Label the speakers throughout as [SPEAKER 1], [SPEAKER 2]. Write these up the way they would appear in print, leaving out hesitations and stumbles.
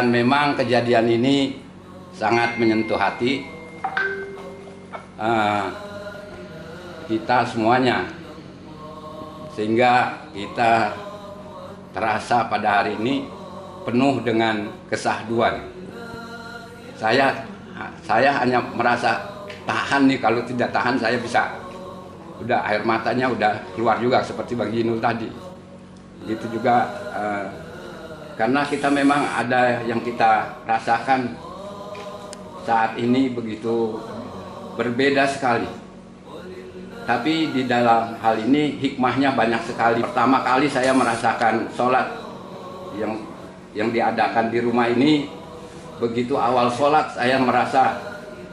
[SPEAKER 1] Dan memang kejadian ini sangat menyentuh hati kita semuanya, sehingga kita terasa pada hari ini penuh dengan kesahduan. Saya hanya merasa tahan nih, kalau tidak tahan saya bisa udah air matanya udah keluar juga seperti Bang Jinul tadi. Begitu juga karena kita memang ada yang kita rasakan saat ini begitu berbeda sekali. Tapi di dalam hal ini hikmahnya banyak sekali. Pertama kali saya merasakan sholat yang diadakan di rumah ini, begitu awal sholat saya merasa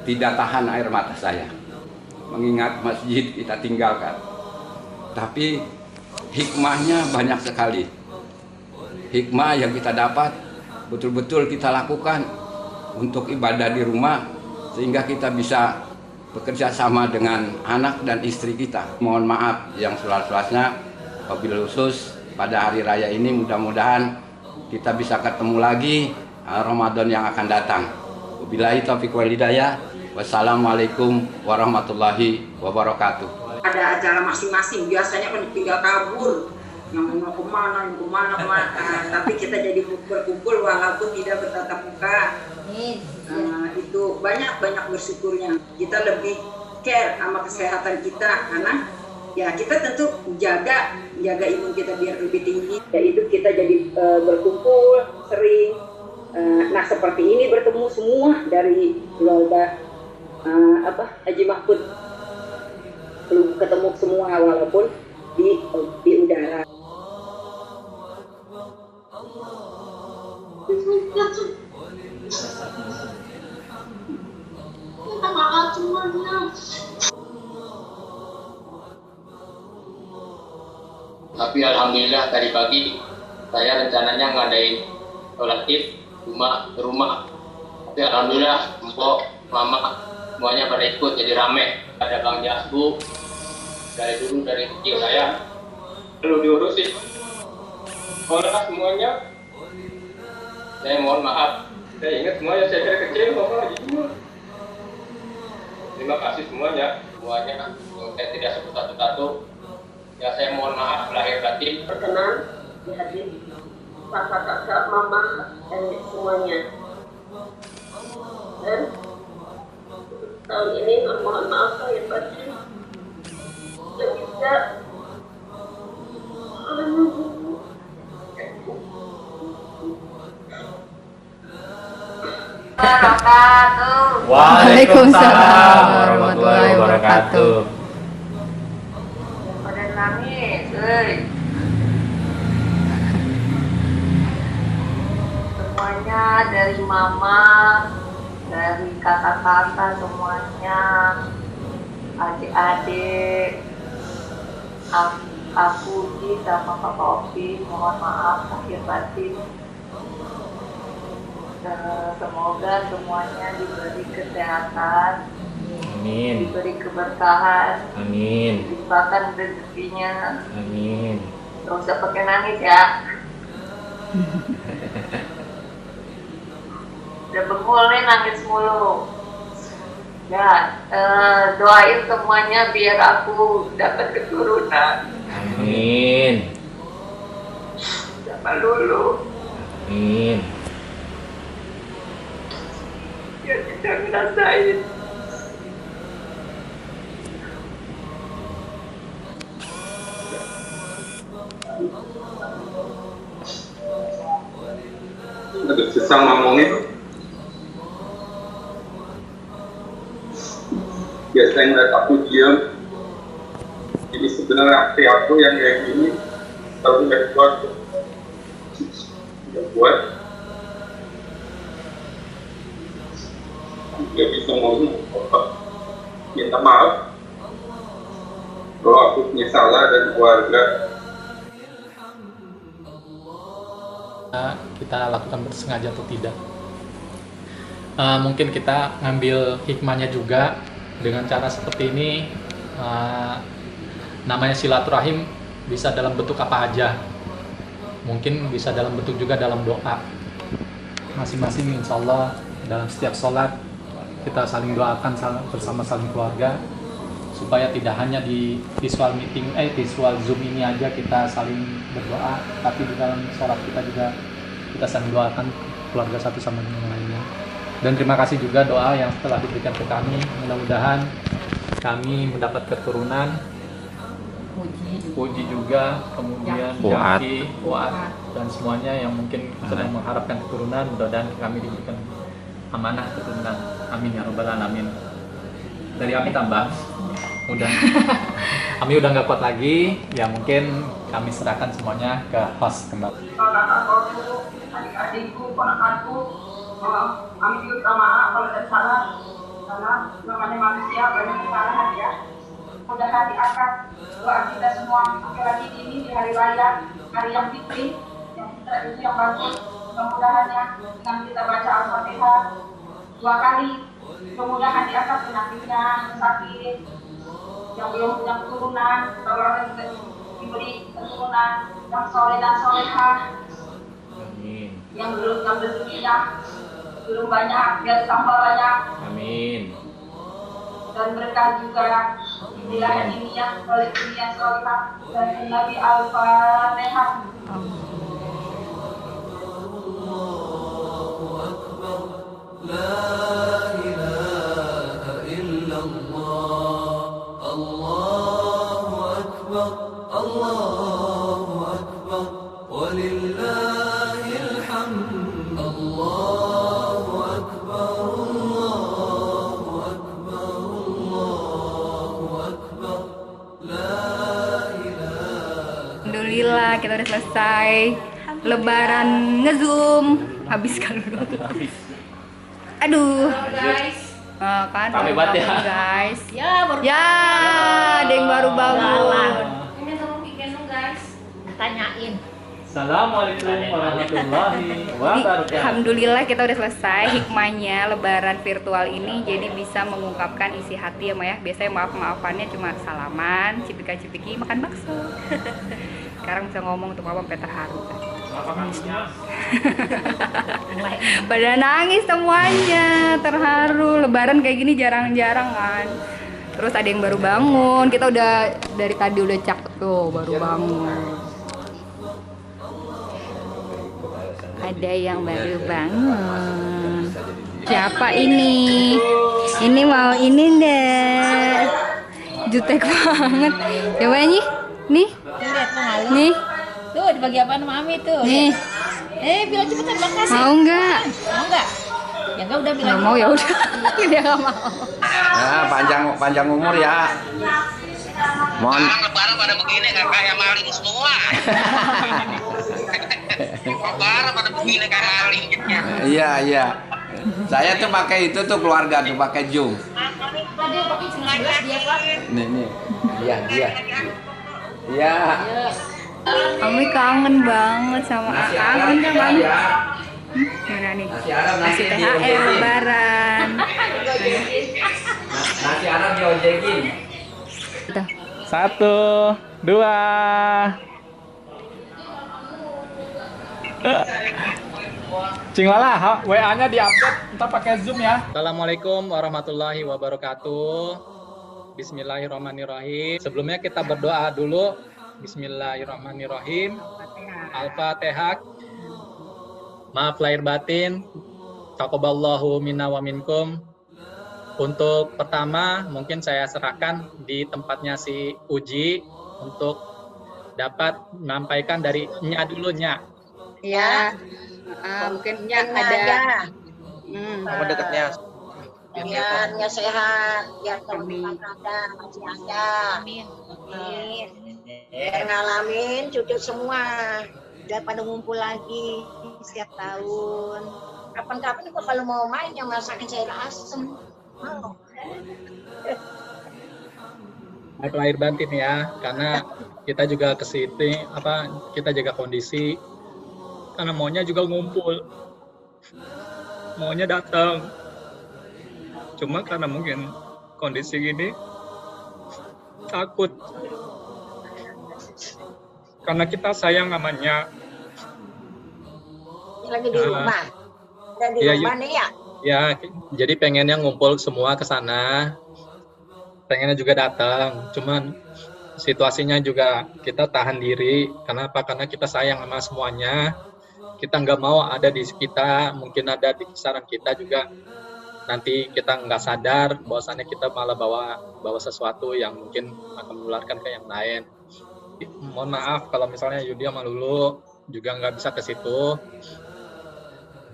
[SPEAKER 1] tidak tahan air mata saya. Mengingat masjid kita tinggalkan. Tapi hikmahnya banyak sekali. Hikmah yang kita dapat betul-betul kita lakukan untuk ibadah di rumah, sehingga kita bisa bekerja sama dengan anak dan istri kita. Mohon maaf yang seluas-luasnya, wabil khusus pada hari raya ini mudah-mudahan kita bisa ketemu lagi Ramadan yang akan datang. Wabillahi taufiq wal hidayah. Wassalamualaikum warahmatullahi wabarakatuh.
[SPEAKER 2] Ada acara masing-masing, biasanya kan tinggal kabur, yang mau kemana, tapi kita jadi berkumpul walaupun tidak bertatap muka. Itu banyak bersyukurnya. Kita lebih care sama kesehatan kita, karena ya kita tentu jaga imun kita biar lebih tinggi. Yaitu kita jadi berkumpul sering. Nah seperti ini bertemu semua dari keluarga Haji Mahfud, belum ketemu semua walaupun di udara.
[SPEAKER 3] Tapi alhamdulillah tadi pagi saya rencananya ngadain sholat id cuma ke rumah. Tapi alhamdulillah mpok, mama semuanya pada ikut, jadi rame. Ada Bang Jasbu dari kecil saya perlu diurusin oleh semuanya. Saya mohon maaf, saya ingat semuanya, saya dari kecil ngomong lagi semua. Terima kasih semuanya saya tidak sebut satu-satu. Ya saya mohon maaf lahir batin.
[SPEAKER 2] Perkenan di hati kakak, mama dan semuanya. Dan tahun ini mohon maaf lahir batin. Yang bisa
[SPEAKER 4] Waalaikumsalam warahmatullahi wabarakatuh.
[SPEAKER 2] pada nangis, semuanya dari mama, dari kakak-kakak semuanya, adik-adik, aku sama Papa Opi, mohon maaf lahir batin. Semoga semuanya diberi kesehatan,
[SPEAKER 4] Amin.
[SPEAKER 2] diberi keberkahan,
[SPEAKER 4] Amin.
[SPEAKER 2] dilimpahkan rezekinya.
[SPEAKER 4] Amin.
[SPEAKER 2] Gak usah pakai nangis ya. Udah bengul nih nangis mulu. Ya, doain semuanya biar aku dapat keturunan.
[SPEAKER 4] Amin.
[SPEAKER 2] Sama Lulu.
[SPEAKER 4] Amin.
[SPEAKER 2] Biar kita ngerasain.
[SPEAKER 5] Agak susah ngomongin. Biasanya ngeliat aku diam. Jadi sebenarnya hati aku yang kayak gini, tapi nggak kuat. Nggak kuat. Nggak bisa ngomong apa. Minta maaf kalau aku punya salah dan keluarga.
[SPEAKER 6] Kita lakukan bersengaja atau tidak. Mungkin kita ngambil hikmahnya juga dengan cara seperti ini. Namanya silaturahim bisa dalam bentuk apa aja, mungkin bisa dalam bentuk juga dalam doa. masing-masing insya Allah dalam setiap sholat kita saling doakan bersama saling keluarga, supaya tidak hanya di visual Zoom ini aja kita saling berdoa, tapi di dalam sholat kita juga kita saling doakan keluarga satu sama dengan lainnya. Dan terima kasih juga doa yang telah diberikan ke kami, mudah-mudahan kami mendapat keturunan Puji juga, kemudian Jaki, Fuad, dan semuanya yang mungkin sedang mengharapkan keturunan, mudah-mudahan kami diberikan amanah keturunan. Amin ya robbal alamin. Dari kami tambah, kami udah nggak kuat lagi, ya mungkin kami serahkan semuanya ke host kembali.
[SPEAKER 2] Kakak-kakakku, adik-adikku, ponakanku, kami juga minta maaf kalau ada salah, karena namanya manusia banyak kesalahan ya. Mudah-mudahan diangkat doa kita semua, apalagi ini di hari raya, hari yang fitri, yang kita itu yang bagus. Mudah-mudahan ya, dengan kita baca Al-Fatihah 2 kali, mudah-mudahan diangkat penyakitnya, yang sakit, yang belum punya keturunan, kalau orang yang diberi keturunan, yang soleh dan solehah, yang belum rezekinya belum banyak, biar tambah banyak.
[SPEAKER 4] Amin.
[SPEAKER 2] Dan berkah juga wilayah ini yang soleh ini yang solehah, dan Nabi Al-Fatihah.
[SPEAKER 7] Alhamdulillah kita udah selesai Lebaran nge-zoom. Habis kan dulu. Aduh. Kan
[SPEAKER 4] Rame banget ya.
[SPEAKER 7] guys.
[SPEAKER 8] Ya, baru
[SPEAKER 7] Ada yang baru bangun.
[SPEAKER 8] Ini sama Gendong guys. Tanyain.
[SPEAKER 6] Assalamualaikum warahmatullahi wabarakatuh.
[SPEAKER 7] Alhamdulillah kita udah selesai hikmahnya Lebaran virtual ini, jadi bisa mengungkapkan isi hati ya Maya. Biasanya maaf-maafannya cuma salaman, cipika-cipiki, makan bakso. Sekarang bisa ngomong untuk apa sampai terharu. Pada nangis semuanya, terharu. Lebaran kayak gini jarang-jarang kan. Terus ada yang baru bangun, kita udah dari tadi udah cakep tuh baru bangun. Ada yang baru bangun. Siapa ini? Ini mau ini deh. Jutek banget. Coba nih. Nih.
[SPEAKER 8] Lihat tuh malu.
[SPEAKER 7] Nih.
[SPEAKER 8] Tuh dibagi apaan mami tuh.
[SPEAKER 7] Nih.
[SPEAKER 8] Bilang cepetan makasih.
[SPEAKER 7] Mau nggak?
[SPEAKER 8] Mau nggak? Ya nggak udah bilang.
[SPEAKER 7] Nggak mau ya udah. Dia nggak mau.
[SPEAKER 1] Ya, panjang umur ya. Mohon.
[SPEAKER 9] Lebaran pada begini kayak maling semua. Lebaran pada begini kayak maling gitu ya.
[SPEAKER 1] Iya. Saya tuh pakai itu tuh keluarga tuh pakai Zoom.
[SPEAKER 8] Dia pakai 19 dia Pak.
[SPEAKER 1] Nih. Iya. Iya.
[SPEAKER 7] Kami kangen banget sama kangen kan Mami. Gimana nih? Nasi THR Lebaran.
[SPEAKER 1] Nasi Arab diojekin.
[SPEAKER 7] Tuh.
[SPEAKER 6] 1, 2. Cing Lala, WA-nya di-update, ntar pakai Zoom ya. Assalamualaikum warahmatullahi wabarakatuh. Bismillahirrahmanirrahim. Sebelumnya kita berdoa dulu. Bismillahirrahmanirrahim. Al-Fatihah. Maaf lahir batin. Taqabbalallahu minna wa minkum. Untuk pertama, mungkin saya serahkan di tempatnya si Uji untuk dapat menyampaikan dari Nya dulu, Nya.
[SPEAKER 2] Ya,
[SPEAKER 7] Mungkin ada.
[SPEAKER 9] Sama dekatnya.
[SPEAKER 2] biarnya sehat, biar teman ada, masih ada.
[SPEAKER 8] Amin.
[SPEAKER 2] Biar ngalamin cucu semua, biar pada ngumpul lagi setiap tahun. Kapan-kapan juga kalau mau main yang masakin sayur asem. Mau.
[SPEAKER 6] Maaf lahir batin ya, karena kita juga ke sini, kita jaga kondisi, karena maunya juga ngumpul, maunya datang, cuma karena mungkin kondisi gini takut, karena kita sayang namanya.
[SPEAKER 2] Lagi di rumah. Dan di
[SPEAKER 6] Iya,
[SPEAKER 2] rumah nih ya.
[SPEAKER 6] Ya, jadi pengennya ngumpul semua ke sana. Pengennya juga datang. Cuman situasinya juga kita tahan diri. Kenapa? Karena kita sayang sama semuanya. Kita nggak mau ada di kita, mungkin ada di kisaran kita juga. Nanti kita nggak sadar bahwasannya kita malah bawa sesuatu yang mungkin akan menularkan ke yang lain. Mohon maaf kalau misalnya Yudi sama Lulu juga nggak bisa ke situ.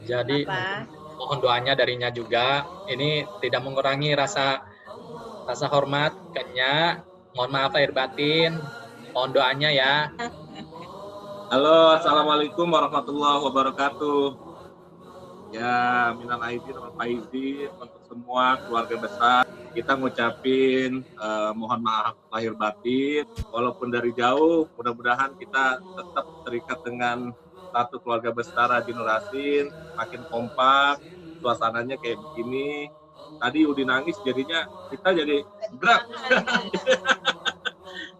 [SPEAKER 6] Jadi mohon doanya darinya juga. Ini tidak mengurangi rasa hormat kayaknya. Mohon maaf lahir batin. Mohon doanya ya.
[SPEAKER 5] Halo, assalamualaikum warahmatullahi wabarakatuh. Ya, minal aidin wal faizin untuk semua keluarga besar. Kita ngucapin mohon maaf lahir batin. Walaupun dari jauh, mudah-mudahan kita tetap terikat dengan satu keluarga besar Haji Nur Hasin, makin kompak, suasananya kayak begini. Tadi Udi nangis, jadinya kita jadi berat.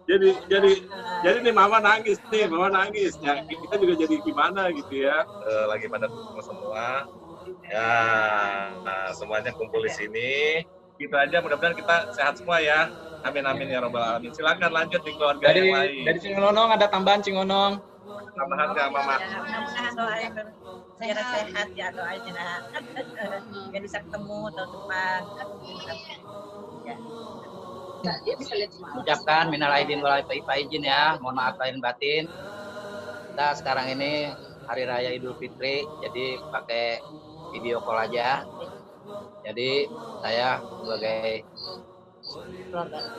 [SPEAKER 5] jadi nih mama nangis ya, kita juga jadi gimana gitu ya. Lagi pada kumpul semua ya, semuanya kumpul di sini. Gitu aja, mudah-mudahan kita sehat semua ya, amin amin ya robbal alamin. Silakan lanjut di keluarga yang lain.
[SPEAKER 6] Dari Cingonong ada tambahan Cingonong.
[SPEAKER 5] Tambahan nggak mama?
[SPEAKER 8] Mudah-mudahan doain sehat ya, doain ya. Biar bisa ketemu tahun depan.
[SPEAKER 10] Ucapkan minal aidin wal faizin ya, mohon maaf lahir batin. Kita sekarang ini hari raya Idul Fitri, jadi pakai video call aja. Jadi saya sebagai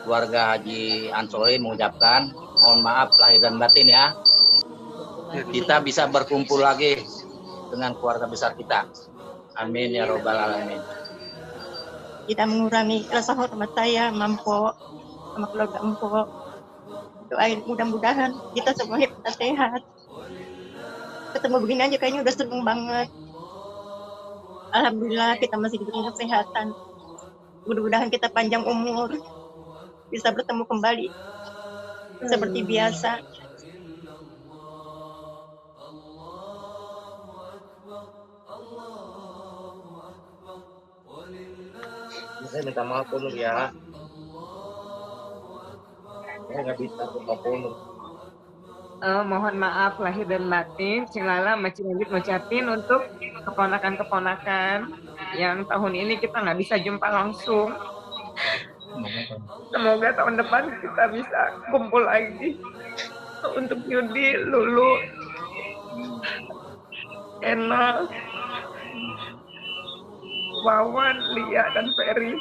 [SPEAKER 10] keluarga Haji Ansori mengucapkan mohon maaf lahir dan batin ya. Kita bisa berkumpul lagi dengan keluarga besar kita. Amin ya robbal alamin.
[SPEAKER 8] Tidak mengurangi rasa hormat saya, Mampo, sama keluarga Empo. Doain mudah-mudahan kita semuanya kita sehat. Ketemu begini aja kayaknya udah seneng banget. Alhamdulillah kita masih diberi kesehatan. Mudah-mudahan kita panjang umur, bisa bertemu kembali seperti biasa.
[SPEAKER 10] Saya minta maaf dulu ya. Saya nggak bisa kumpul.
[SPEAKER 11] Mohon maaf lahir dan batin. Cilala Macin Lanjut ngucapin untuk keponakan-keponakan yang tahun ini kita nggak bisa jumpa langsung. Semoga tahun depan kita bisa kumpul lagi. Untuk Yudi, Lulu, Ena, Wawan, Lia, dan Ferry.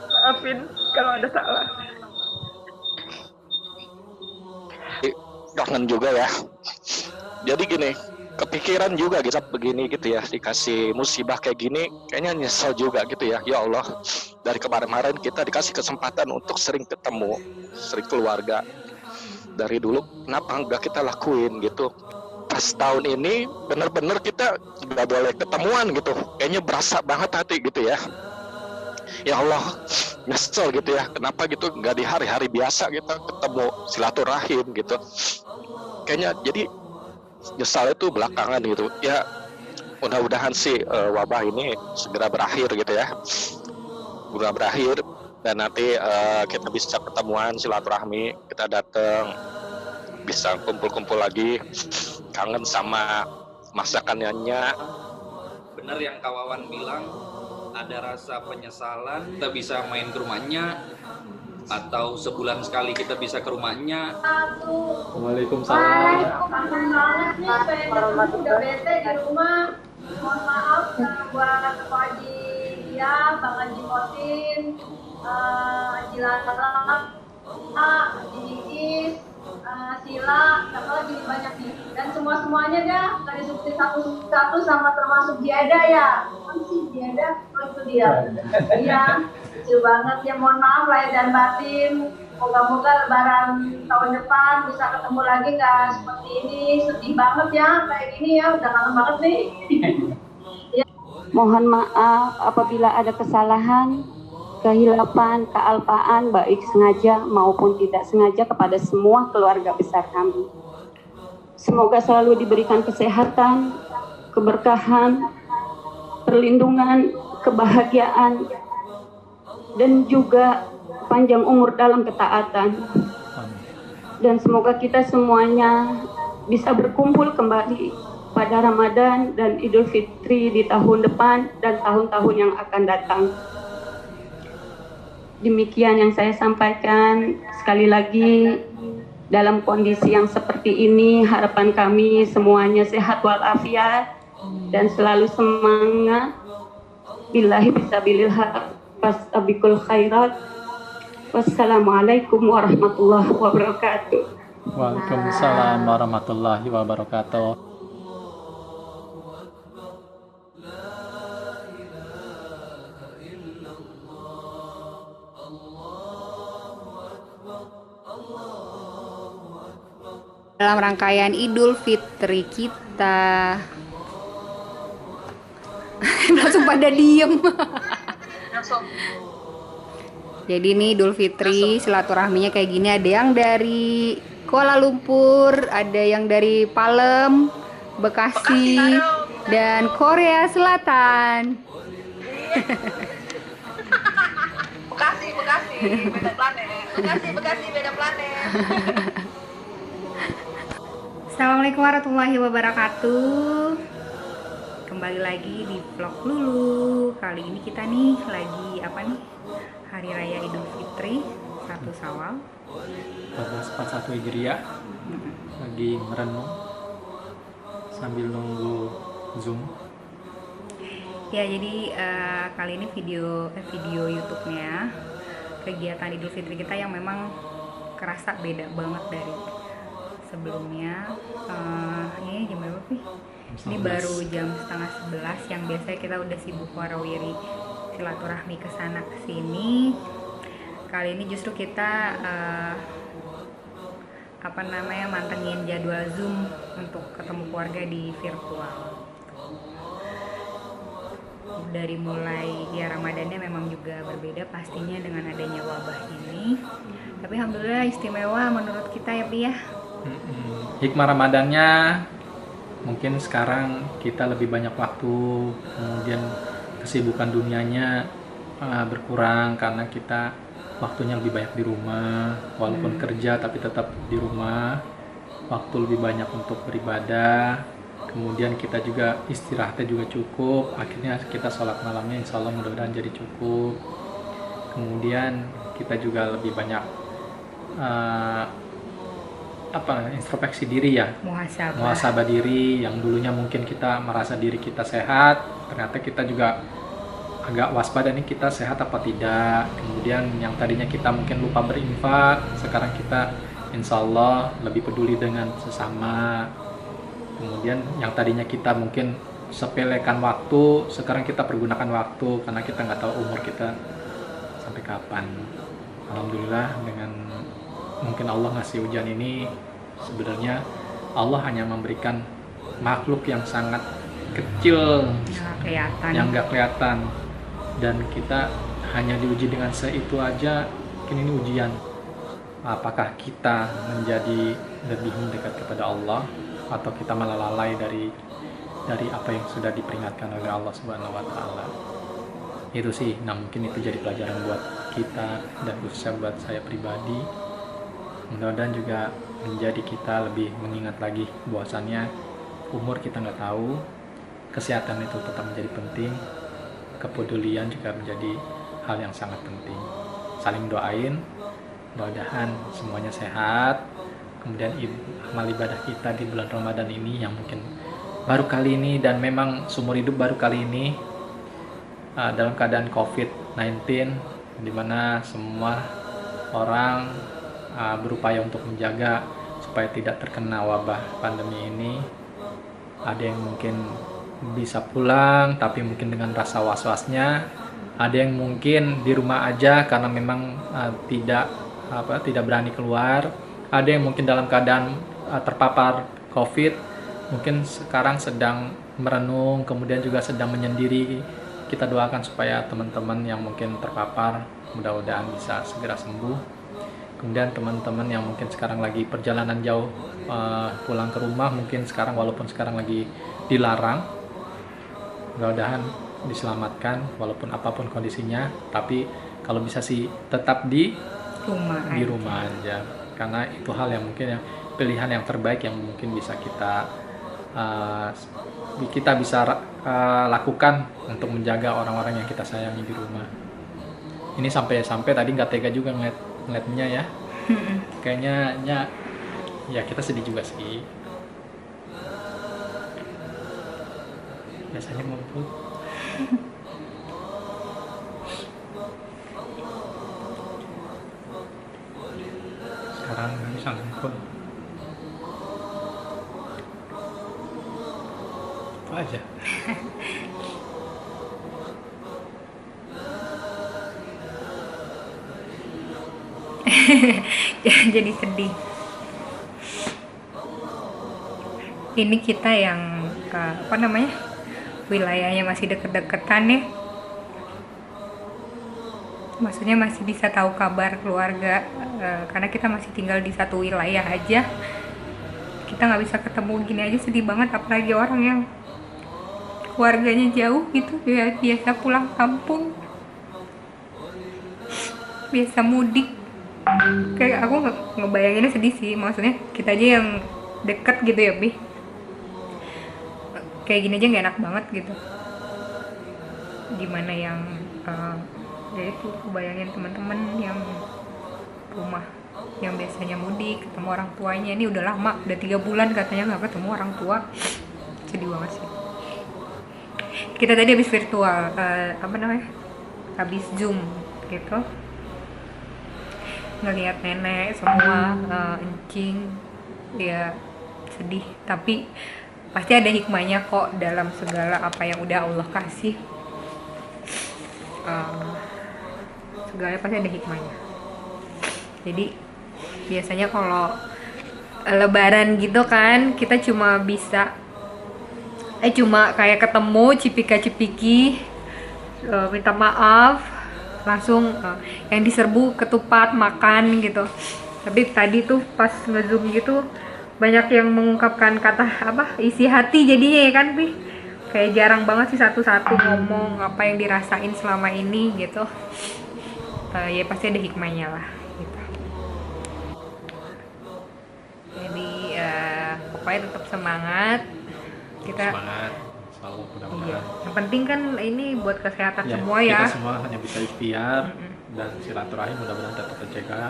[SPEAKER 11] Maafin kalau ada salah.
[SPEAKER 9] Kangen juga ya. Jadi gini, kepikiran juga gitu begini gitu ya, dikasih musibah kayak gini, kayaknya nyesel juga gitu ya. Ya Allah, dari kemarin-kemarin kita dikasih kesempatan untuk sering ketemu, sering keluarga. Dari dulu kenapa enggak kita lakuin gitu. Pas tahun ini bener-bener kita nggak boleh ketemuan gitu, kayaknya berasa banget hati gitu ya. Ya Allah, nyesel gitu ya, kenapa gitu nggak di hari-hari biasa kita ketemu silaturahim gitu. Kayaknya jadi nyesal itu belakangan gitu ya. Mudah-mudahan sih wabah ini segera berakhir gitu ya, segera berakhir dan nanti kita bisa ketemuan silaturahmi, kita datang bisa kumpul-kumpul lagi, kangen sama masakannya.
[SPEAKER 12] Benar yang kawan bilang, ada rasa penyesalan, kita bisa main ke rumahnya atau sebulan sekali kita bisa ke rumahnya.
[SPEAKER 6] Waalaikumsalam.
[SPEAKER 13] Banget nih, pengen udah bete di rumah. Mohon maaf buat Pak Haji dia, Bang Haji Motin, Haji Lala, Haji Dikis, Sila, apa lagi banyak nih. Dan semuanya dah, tadi seperti satu-satu sama termasuk Diada ya. Kan sih Diada, oh itu dia. Iya, kecil banget ya. Mohon maaf lahir dan batin. Moga-moga lebaran tahun depan bisa ketemu lagi nggak seperti ini. Sedih banget ya, kayak gini ya, udah kangen banget nih. Ya.
[SPEAKER 14] Mohon maaf apabila ada kesalahan, kehilapan, kealpaan, baik sengaja maupun tidak sengaja kepada semua keluarga besar kami. Semoga selalu diberikan kesehatan, keberkahan, perlindungan, kebahagiaan, dan juga panjang umur dalam ketaatan. Dan semoga kita semuanya bisa berkumpul kembali pada Ramadan dan Idul Fitri di tahun depan dan tahun-tahun yang akan datang. Demikian yang saya sampaikan. Sekali lagi, dalam kondisi yang seperti ini, harapan kami semuanya sehat walafiat dan selalu semangat. Billahi bisabilil haq, fastabiqul khairat. Wassalamualaikum warahmatullahi wabarakatuh.
[SPEAKER 6] Waalaikumsalam warahmatullahi wabarakatuh.
[SPEAKER 7] Dalam rangkaian Idul Fitri kita langsung pada diem. Jadi ini Idul Fitri silaturahminya kayak gini, ada yang dari Kuala Lumpur, ada yang dari Palem, Bekasi, dan Korea Selatan.
[SPEAKER 13] Bekasi, beda planet. Bekasi, beda planet.
[SPEAKER 7] Assalamualaikum warahmatullahi wabarakatuh. Kembali lagi di vlog Lulu. Kali ini kita nih lagi apa nih? Hari Raya Idul Fitri 1 Syawal
[SPEAKER 6] 1441 Hijriah. Lagi merenung sambil nunggu Zoom.
[SPEAKER 7] Ya, jadi kali ini video YouTube-nya kegiatan Idul Fitri kita yang memang kerasa beda banget dari sebelumnya. Ini jam berapa sih? Ini baru jam setengah 11 yang biasanya kita udah sibuk warawiri silaturahmi kesana kesini. Kali ini justru kita mantengin jadwal Zoom untuk ketemu keluarga di virtual. Dari mulai ya Ramadannya memang juga berbeda pastinya dengan adanya wabah ini. Tapi alhamdulillah istimewa menurut kita ya Pi ya.
[SPEAKER 6] Hikmah Ramadannya mungkin sekarang kita lebih banyak waktu, kemudian kesibukan dunianya berkurang karena kita waktunya lebih banyak di rumah, walaupun kerja tapi tetap di rumah, waktu lebih banyak untuk beribadah, kemudian kita juga istirahatnya juga cukup, akhirnya kita sholat malamnya insya Allah mudah-mudahan jadi cukup, kemudian kita juga lebih banyak introspeksi diri ya, muhasabah diri. Yang dulunya mungkin kita merasa diri kita sehat, ternyata kita juga agak waspada nih, kita sehat apa tidak. Kemudian yang tadinya kita mungkin lupa berinfak, sekarang kita insya Allah lebih peduli dengan sesama. Kemudian yang tadinya kita mungkin sepelekan waktu, sekarang kita pergunakan waktu karena kita nggak tahu umur kita sampai kapan. Alhamdulillah dengan mungkin Allah ngasih hujan ini, sebenarnya Allah hanya memberikan makhluk yang sangat kecil yang nggak kelihatan, dan kita hanya diuji dengan seitu aja. Mungkin ini ujian, apakah kita menjadi lebih mendekat kepada Allah atau kita malah lalai dari apa yang sudah diperingatkan oleh Allah Subhanahu wa Ta'ala. Itu sih, nah mungkin itu jadi pelajaran buat kita dan khususnya buat saya pribadi. Mudah-mudahan juga menjadi kita lebih mengingat lagi bahwasannya umur kita nggak tahu, kesehatan itu tetap menjadi penting, kepedulian juga menjadi hal yang sangat penting. Saling doain, mudah-mudahan semuanya sehat. Kemudian amal ibadah kita di bulan Ramadan ini yang mungkin baru kali ini dan memang seumur hidup baru kali ini dalam keadaan COVID-19, di mana semua orang berupaya untuk menjaga supaya tidak terkena wabah pandemi ini. Ada yang mungkin bisa pulang tapi mungkin dengan rasa was-wasnya, ada yang mungkin di rumah aja karena memang tidak berani keluar, ada yang mungkin dalam keadaan terpapar COVID, mungkin sekarang sedang merenung, kemudian juga sedang menyendiri. Kita doakan supaya teman-teman yang mungkin terpapar mudah-mudahan bisa segera sembuh. Kemudian teman-teman yang mungkin sekarang lagi perjalanan jauh pulang ke rumah, mungkin sekarang walaupun sekarang lagi dilarang, mudah-mudahan diselamatkan walaupun apapun kondisinya, tapi kalau bisa sih tetap di rumah aja, karena itu hal yang mungkin yang pilihan yang terbaik yang mungkin bisa kita lakukan untuk menjaga orang-orang yang kita sayangi di rumah. Ini sampai tadi nggak tega juga ngeliatnya ya. Kayaknya ya kita sedih juga sih. Biasanya ngumpul. Sekarang nggak bisa ngumpul. Apa aja.
[SPEAKER 7] Jadi sedih. Ini kita yang wilayahnya masih deket-deketan ya, maksudnya masih bisa tahu kabar keluarga, karena kita masih tinggal di satu wilayah aja, kita nggak bisa ketemu. Gini aja sedih banget, apalagi orang yang keluarganya jauh gitu ya, biasa pulang kampung, biasa mudik. Kayak aku ngebayanginnya sedih sih, maksudnya kita aja yang deket gitu ya Bi, kayak gini aja nggak enak banget gitu. Gimana yang ya itu, bayangin teman-teman yang rumah yang biasanya mudik ketemu orang tuanya, ini udah lama, udah 3 bulan katanya nggak ketemu orang tua. Sedih banget sih. Kita tadi habis virtual, habis Zoom gitu, ngeliat nenek semua, encing, ya sedih, tapi pasti ada hikmahnya kok dalam segala apa yang udah Allah kasih. Segalanya pasti ada hikmahnya. Jadi biasanya kalau lebaran gitu kan, kita cuma bisa cuma kayak ketemu cipika-cipiki, minta maaf, langsung yang diserbu ketupat, makan gitu. Tapi tadi tuh pas nge-zoom gitu banyak yang mengungkapkan kata isi hati jadinya ya kan Pi, kayak jarang banget sih satu-satu ngomong apa yang dirasain selama ini gitu. Ya pasti ada hikmahnya lah gitu. Jadi pokoknya tetap semangat, kita
[SPEAKER 6] semangat selalu, mudah-mudahan.
[SPEAKER 7] Iya. Yang penting kan ini buat kesehatan
[SPEAKER 6] Ya,
[SPEAKER 7] semua ya.
[SPEAKER 6] Kita semua hanya bisa ikhtiar dan silaturahim mudah-mudahan tetap terjaga.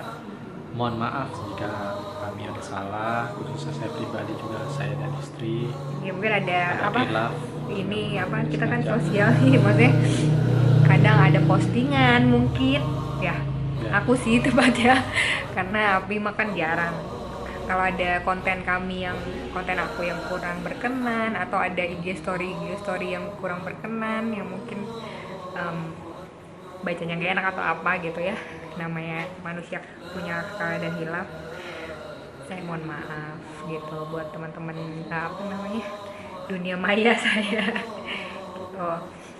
[SPEAKER 6] Mohon maaf jika kami ada salah, khususnya saya pribadi juga, saya dan istri.
[SPEAKER 7] Ya mungkin ada
[SPEAKER 6] khilaf.
[SPEAKER 7] Ini kita kan sosial nih, maksudnya kadang ada postingan mungkin ya. Aku sih tepatnya karena Abi makan jarang. Kalau ada konten aku yang kurang berkenan, atau ada IG story yang kurang berkenan, yang mungkin bacanya gak enak atau apa gitu ya, namanya manusia punya akal dan hilaf, saya mohon maaf gitu buat teman-teman dunia maya saya gitu.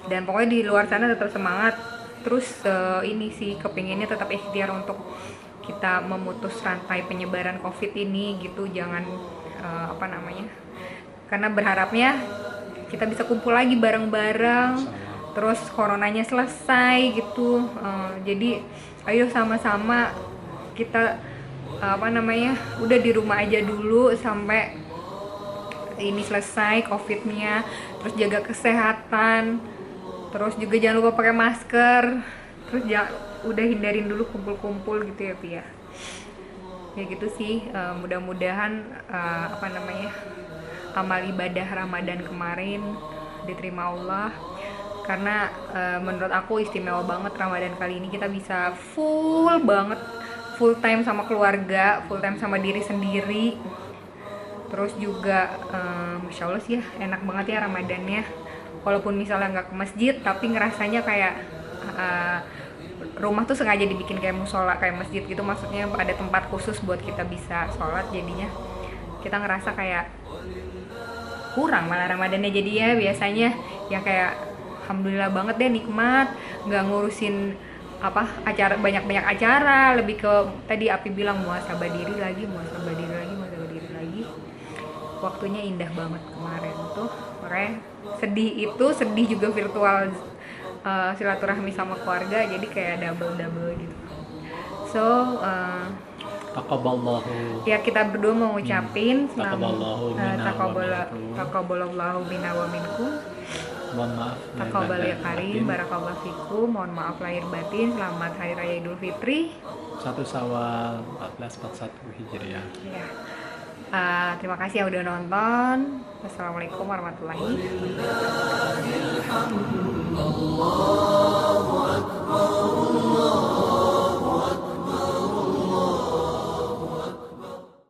[SPEAKER 7] Dan pokoknya di luar sana tetap semangat terus. Ini sih kepinginnya tetap ikhtiar untuk kita memutus rantai penyebaran COVID ini gitu. Jangan karena berharapnya kita bisa kumpul lagi bareng-bareng, terus coronanya selesai gitu. Jadi ayo sama-sama kita udah di rumah aja dulu sampai ini selesai COVID-nya, terus jaga kesehatan, terus juga jangan lupa pakai masker, terus udah hindarin dulu kumpul-kumpul gitu ya Pi ya. Ya gitu sih, mudah-mudahan amal ibadah Ramadan kemarin diterima Allah, karena menurut aku istimewa banget Ramadan kali ini. Kita bisa full time sama keluarga, full time sama diri sendiri. Terus juga Masya Allah sih ya, enak banget ya Ramadannya. Walaupun misalnya nggak ke masjid, tapi ngerasanya kayak rumah tuh sengaja dibikin kayak musola, kayak masjid gitu. Maksudnya ada tempat khusus buat kita bisa sholat, jadinya kita ngerasa kayak kurang malah Ramadannya. Jadi ya biasanya ya kayak alhamdulillah banget deh, nikmat, nggak ngurusin banyak acara, lebih ke tadi Api bilang muhasabah diri lagi. waktunya indah banget kemarin tuh. Makanya sedih juga virtual silaturahmi sama keluarga, jadi kayak double gitu. So
[SPEAKER 6] Taqabbalallahu.
[SPEAKER 7] ya kita berdua mau ngucapin
[SPEAKER 6] Taqabbalallahu minna wa minkum.
[SPEAKER 7] taqabbalallahu minna wa minkum.
[SPEAKER 6] Mohon maaf.
[SPEAKER 7] Taqabbal ya karim, barakallahu fikum. Mohon maaf lahir batin. Selamat Hari Raya Idul Fitri
[SPEAKER 6] 1 Syawal 1441 Hijriah.
[SPEAKER 7] ya. Terima kasih yang udah nonton. Wassalamualaikum warahmatullahi wabarakatuh.